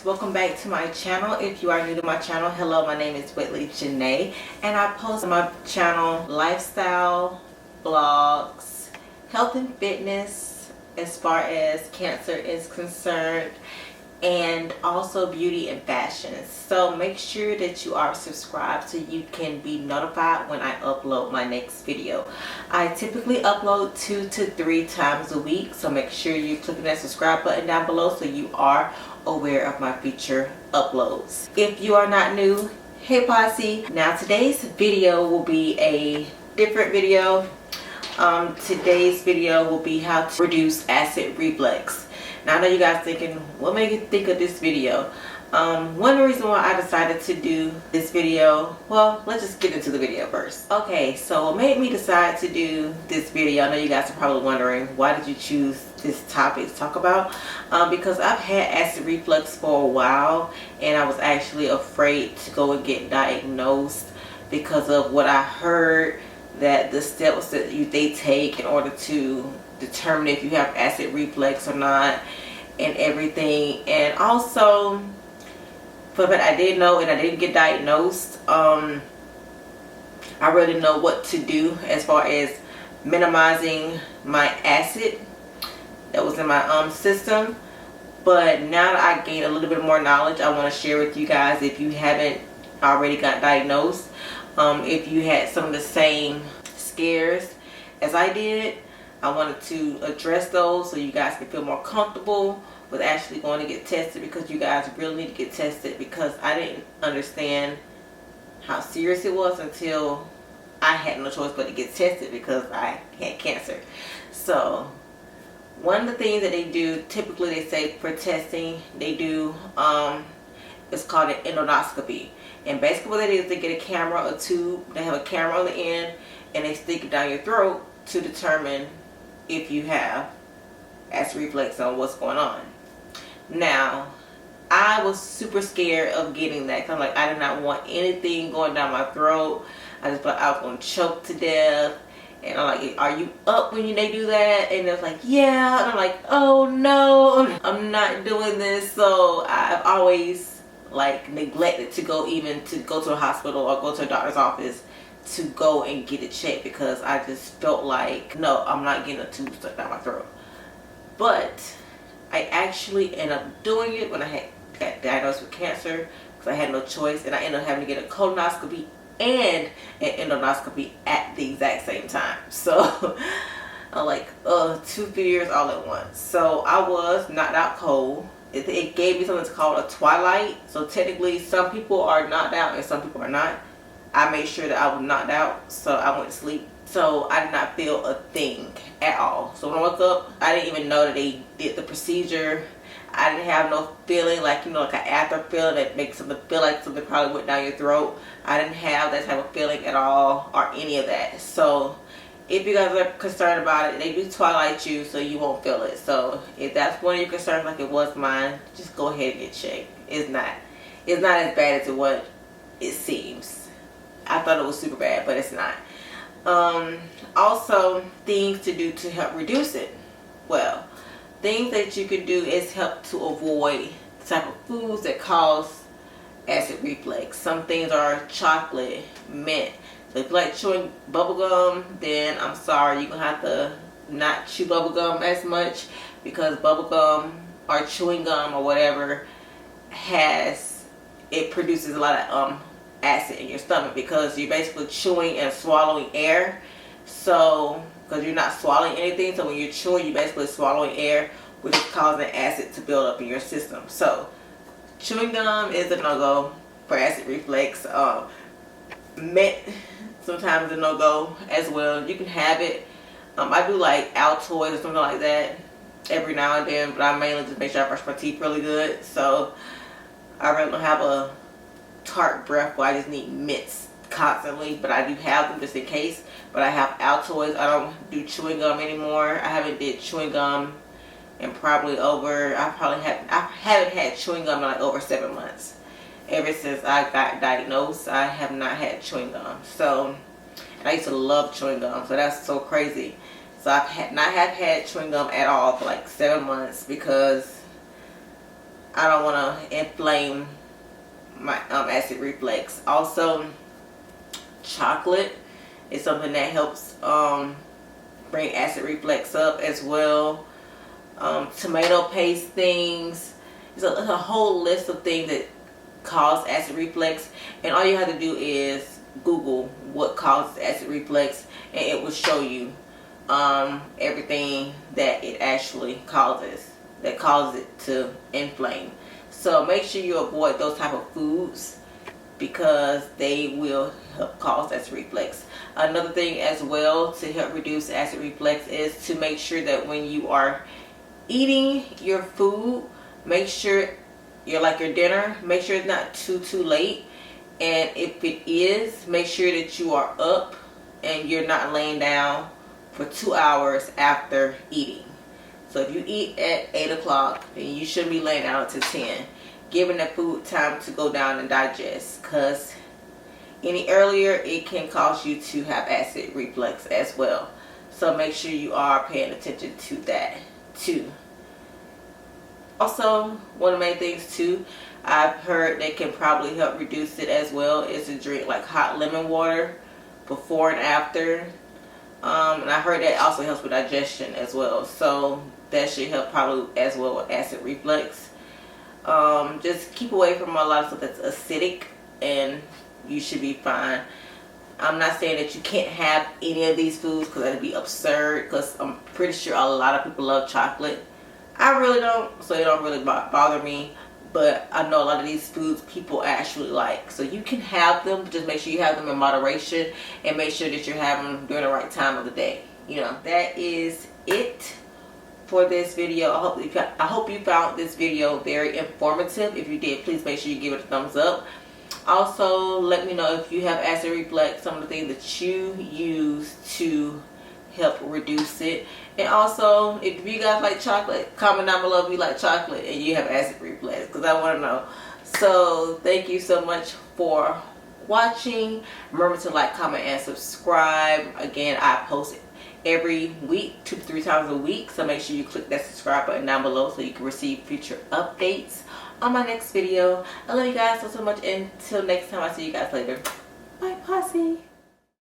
guys, welcome back to my channel. If you are new to my channel, hello, my name is WHITLEYJONEE and I post on my channel lifestyle, blogs, health and fitness as far as cancer is concerned, and also beauty and fashion. So make sure that you are subscribed so you can be notified when I upload my next video. I typically upload 2 to 3 times a week, so make sure you click that subscribe button down below so you are aware of my future uploads. If you are not new, hey posse. Now today's video will be a different video. Today's video will be how to reduce acid reflux. Now I know you guys thinking, what made you think of this video? One reason why I decided to do this video, well, let's just get into the video first. Okay, so what made me decide to do this video, I know you guys are probably wondering, why did you choose this topic to talk about? Because I've had acid reflux for a while and I was actually afraid to go and get diagnosed because of what I heard that the steps that they take in order to determine if you have acid reflux or not and everything. And also, but I didn't know and I didn't get diagnosed, I really know what to do as far as minimizing my acid that was in my system. But now that I gained a little bit more knowledge, I want to share with you guys, if you haven't already got diagnosed, if you had some of the same scares as I did, I wanted to address those so you guys can feel more comfortable with actually going to get tested, because you guys really need to get tested, because I didn't understand how serious it was until I had no choice but to get tested because I had cancer. So one of the things that they do, typically they say for testing, they do it's called an endoscopy. And basically what they do is they get a camera, a tube, they have a camera on the end and they stick it down your throat to determine if you have acid reflux on what's going on. Now, I was super scared of getting that because I'm like, I did not want anything going down my throat. I just thought I was going to choke to death. And I'm like, are you up when they do that? And they're like, yeah. And I'm like, oh no, I'm not doing this. So I've always like neglected to go to a hospital or go to a doctor's office to go and get it checked, because I just felt like, no, I'm not getting a tube stuck down my throat. But I actually ended up doing it when I got diagnosed with cancer, because I had no choice, and I ended up having to get a colonoscopy and an endoscopy at the exact same time. So I'm like, 2 fears all at once. So I was knocked out cold. It gave me something called a twilight. So technically some people are knocked out and some people are not. I made sure that I was knocked out, so I went to sleep. So I did not feel a thing at all. So when I woke up, I didn't even know that they did the procedure. I didn't have no feeling like, you know, like an after feeling that makes something feel like something probably went down your throat. I didn't have that type of feeling at all, or any of that. So if you guys are concerned about it, they do twilight you so you won't feel it. So if that's one of your concerns like it was mine, just go ahead and get checked. It's not as bad as what it seems. I thought it was super bad, but it's not. Also, things to do to help reduce it. Well, things that you can do is help to avoid the type of foods that cause acid reflux. Some things are chocolate, mint. So if you like chewing bubblegum, then I'm sorry, you're going to have to not chew bubblegum as much, because bubblegum or chewing gum or whatever it produces a lot of acid in your stomach, because you're basically chewing and swallowing air. So because you're not swallowing anything, so when you're chewing, you're basically swallowing air, which is causing acid to build up in your system. So chewing gum is a no-go for acid reflux. Mint sometimes a no-go as well. You can have it. I do like Altoids or something like that every now and then, but I mainly just make sure I brush my teeth really good. So I really don't have a tart breath where I just need mints constantly, but I do have them just in case. But I have Altoids. I don't do chewing gum anymore. I haven't did chewing gum in probably over, I haven't had chewing gum in like over 7 months. Ever since I got diagnosed, I have not had chewing gum. So, and I used to love chewing gum, so that's so crazy. So I've not had chewing gum at all for like 7 months, because I don't want to inflame my acid reflux. Also, chocolate is something that helps bring acid reflux up as well. Tomato paste things. There's a whole list of things that cause acid reflux, and all you have to do is Google what causes acid reflux, and it will show you everything that it actually causes, that causes it to inflame. So make sure you avoid those type of foods because they will help cause acid reflux. Another thing as well to help reduce acid reflux is to make sure that when you are eating your food, make sure your dinner, make sure it's not too late, and if it is, make sure that you are up and you're not laying down for 2 hours after eating. So if you eat at 8 o'clock, then you shouldn't be laying down until 10, giving the food time to go down and digest, because any earlier it can cause you to have acid reflux as well. So make sure you are paying attention to that too. Also, one of the main things too, I've heard that can probably help reduce it as well, is to drink like hot lemon water before and after. And I heard that also helps with digestion as well. So that should help probably as well with acid reflux. Just keep away from a lot of stuff that's acidic and you should be fine. I'm not saying that you can't have any of these foods because that'd be absurd, because I'm pretty sure a lot of people love chocolate. I really don't, so it don't really bother me. But I know a lot of these foods people actually like. So you can have them, but just make sure you have them in moderation and make sure that you're having them during the right time of the day. You know, that is it for this video. I hope you found this video very informative. If you did, please make sure you give it a thumbs up. Also, let me know if you have acid reflux, some of the things that you use to help reduce it. And also, if you guys like chocolate, comment down below if you like chocolate and you have acid reflux, because I want to know. So thank you so much for watching. Remember to like, comment, and subscribe. Again, I post every week, 2 to 3 times a week, so make sure you click that subscribe button down below so you can receive future updates on my next video. I love you guys so much. Until next time, I'll see you guys later. Bye, posse.